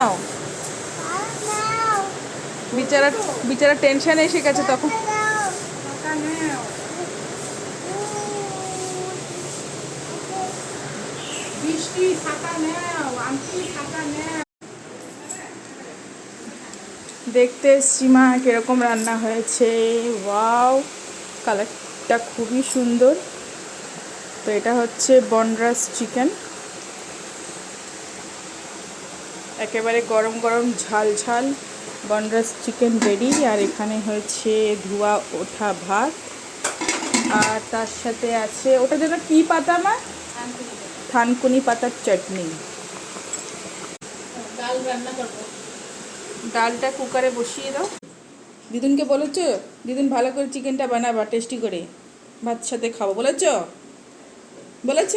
নাও। বিচারা বিচারা tension এসে গেছে তখন। দেখতে এসছি মা কিরকম রান্না হয়েছে। ওয়াও, কালারটা খুবই সুন্দর। তো এটা হচ্ছে বনরাস চিকেন, একেবারে গরম গরম ঝাল ঝাল বনরাস চিকেন রেডি। আর এখানে হয়েছে ধোয়া ওঠা ভাত, আর তার সাথে আছে ওটা যেন কি পাতা মা, থানকুনি পাতার চাটনি। ডালটা কুকারে বসিয়ে দাও। দিদুনকে বলেছ দিদুন ভালো করে চিকেনটা বানাবা, টেস্টি করে ভাত সাথে খাবো বলেছ? বলেছ?